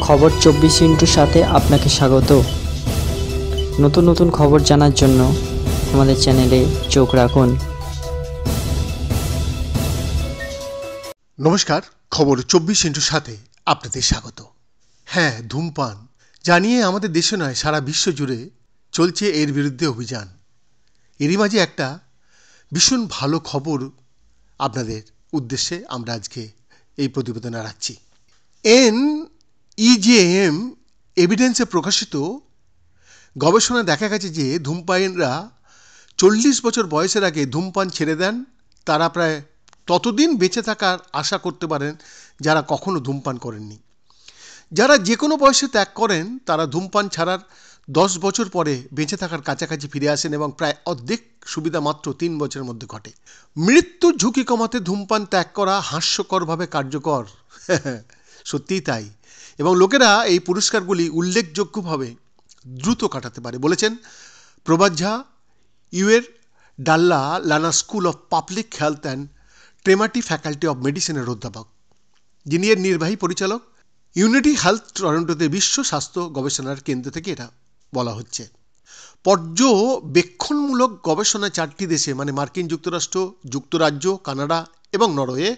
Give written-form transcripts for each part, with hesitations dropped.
খবর 24 সাথে আপনাকে স্বাগত। নতুন নতুন খবর জানার জন্য আমাদের চ্যানেলে চোখ রাখুন। নমস্কার, খবর 24/7 আপনাদের স্বাগত। হ্যাঁ, ধূমপান জানিয়ে আমাদের দেশে নয় সারা বিশ্ব জুড়ে চলছে এর বিরুদ্ধে অভিযান। এরই মাঝে একটা ভীষণ ভালো খবর আপনাদের উদ্দেশ্যে আমরা আজকে এই প্রতিবেদন রাখছি। NEJM এভিডেন্সে প্রকাশিত গবেষণায় দেখা গেছে যে ধূমপায়ীরা 40 বছর বয়সের আগে ধূমপান ছেড়ে দেন, তারা প্রায় ততদিন বেঁচে থাকার আশা করতে পারেন যারা কখনো ধূমপান করেননি। যারা যে কোনো বয়সে ত্যাগ করেন তারা ধূমপান ছাড়ার 10 বছর পরে বেঁচে থাকার কাছাকাছি ফিরে আসেন এবং প্রায় অর্ধেক সুবিধা মাত্র 3 বছরের মধ্যে ঘটে। মৃত্যুর ঝুঁকি কমাতে ধূমপান ত্যাগ করা হাস্যকরভাবে কার্যকর। সত্যিই তাই। এবং লোকেরা এই পুরস্কারগুলি উল্লেখযোগ্যভাবে দ্রুত কাটাতে পারে বলেছেন প্রভাত ঝা, ইউএর Dalla Lana school of public health and Temerty faculty of মেডিসিনের অধ্যাপক, যিনি এর নির্বাহী পরিচালক। ইউনিটি হেলথ টরন্টোতে বিশ্ব স্বাস্থ্য গবেষণার কেন্দ্র থেকে এটা বলা হচ্ছে। পর্যবেক্ষণমূলক গবেষণায় 4টি দেশে মানে মার্কিন যুক্তরাষ্ট্র, যুক্তরাজ্য, কানাডা এবং নরওয়ে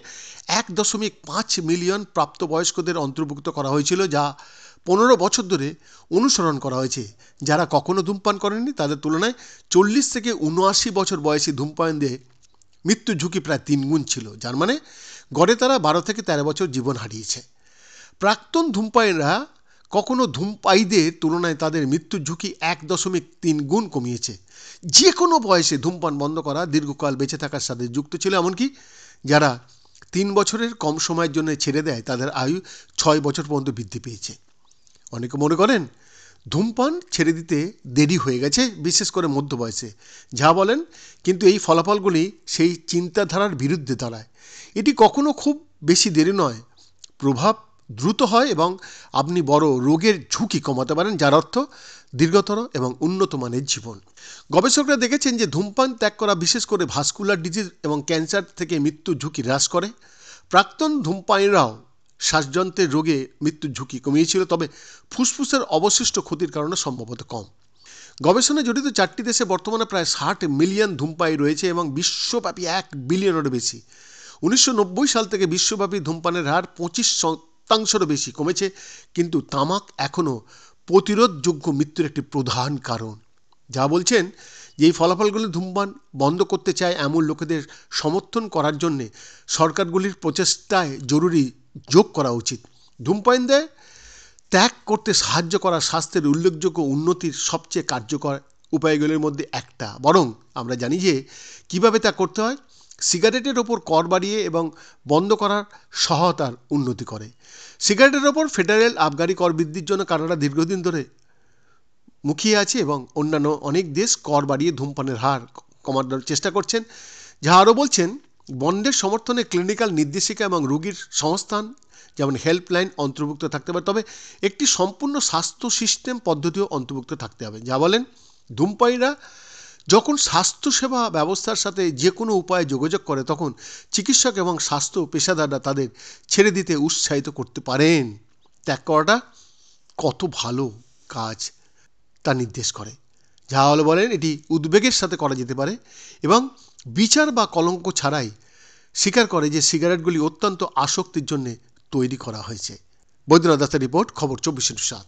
1.5 মিলিয়ন প্রাপ্তবয়স্কদের অন্তর্ভুক্ত করা হয়েছিল, যা 15 বছর ধরে অনুসরণ করা হয়েছে। যারা কখনো ধূমপান করেননি তাদের তুলনায় 40 থেকে 79 বছর বয়সী ধূমপায়ীদের মৃত্যুর ঝুঁকি প্রায় 3 গুণ ছিল, যার মানে গড়ে তারা 12 থেকে 13 বছর জীবন হারিয়েছে। প্রাক্তন ধূমপায়ীরা কখনো ধূমপায়ীদের তুলনায় তাদের মৃত্যুর ঝুঁকি 1.3 গুণ কমিয়েছে। যে কোনো বয়সে ধূমপান বন্ধ করা দীর্ঘকাল বেঁচে থাকার সাথে যুক্ত ছিল, এমনকি যারা 3 বছরের কম সময়ের জন্য ছেড়ে দেয় তাদের আয়ু 6 বছর পর্যন্ত বৃদ্ধি পেয়েছে। অনেকে মনে করেন ধূমপান ছেড়ে দিতে দেরি হয়ে গেছে, বিশেষ করে মধ্য বয়সে। যা বলেন, কিন্তু এই ফলাফলগুলি সেই চিন্তাধারার বিরুদ্ধে দাঁড়ায়। এটি কখনো খুব বেশি দেরি নয়, প্রভাব দ্রুত হয় এবং আপনি বড় রোগের ঝুঁকি কমাতে পারেন, যার অর্থ দীর্ঘতর এবং উন্নত মানের জীবন। গবেষকরা দেখেছেন যে ধূমপান ত্যাগ করা বিশেষ করে ভাস্কুলার ডিজিজ এবং ক্যান্সার থেকে মৃত্যুর ঝুঁকি হ্রাস করে। প্রাক্তন ধূমপায়ীরাও শ্বাসযন্ত্রের রোগে মৃত্যুর ঝুঁকি কমিয়েছিল, তবে ফুসফুসের অবশিষ্ট ক্ষতির কারণে সম্ভবত কম। গবেষণায় জড়িত 4টি দেশে বর্তমানে প্রায় 60 মিলিয়ন ধূমপায়ী রয়েছে এবং বিশ্বব্যাপী 1 বিলিয়নেরও বেশি। 1990 সাল থেকে বিশ্বব্যাপী ধূমপানের হার 25% বেশি কমেছে, কিন্তু তামাক এখনও প্রতিরোধযোগ্য মৃত্যুর একটি প্রধান কারণ। যা বলছেন যে এই ফলাফলগুলি ধূমপান বন্ধ করতে চায় এমন লোকেদের সমর্থন করার জন্য সরকারগুলির প্রচেষ্টায় জরুরি যোগ করা উচিত। ধূমপানদের ত্যাগ করতে সাহায্য করা স্বাস্থ্যের উল্লেখযোগ্য উন্নতির সবচেয়ে কার্যকর উপায়গুলির মধ্যে একটা। বরং আমরা জানি যে কীভাবে তা করতে হয়। সিগারেটের ওপর কর বাড়িয়ে এবং বন্ধ করার সহায়তার উন্নতি করে। সিগারেটের ওপর ফেডারেল আবগারি কর বৃদ্ধির জন্য কানাডা দীর্ঘদিন ধরে মুখিয়ে আছে এবং অন্যান্য অনেক দেশ কর বাড়িয়ে ধূমপানের হার কমানোর চেষ্টা করছেন। যা আরও বলছেন বন্ধের সমর্থনে ক্লিনিক্যাল নির্দেশিকা এবং রোগীর সংস্থান যেমন হেল্পলাইন অন্তর্ভুক্ত থাকতে পারে, তবে একটি সম্পূর্ণ স্বাস্থ্য সিস্টেম পদ্ধতিও অন্তর্ভুক্ত থাকতে হবে। যা বলেন ধূমপায়ীরা যখন স্বাস্থ্যসেবা ব্যবস্থার সাথে যে কোনো উপায়ে যোগাযোগ করে তখন চিকিৎসক এবং স্বাস্থ্য পেশাদাররা তাদের ছেড়ে দিতে উৎসাহিত করতে পারেন। ত্যাগ করাটা কত ভালো কাজ তা নির্দেশ করে। যা হলো বলেন এটি উদ্বেগের সাথে করা যেতে পারে এবং বিচার বা কলঙ্ক ছাড়াই স্বীকার করে যে সিগারেটগুলি অত্যন্ত আসক্তির জন্য তৈরি করা হয়েছে। বৈদ্যনাথ দাসের রিপোর্ট, খবর 24/7।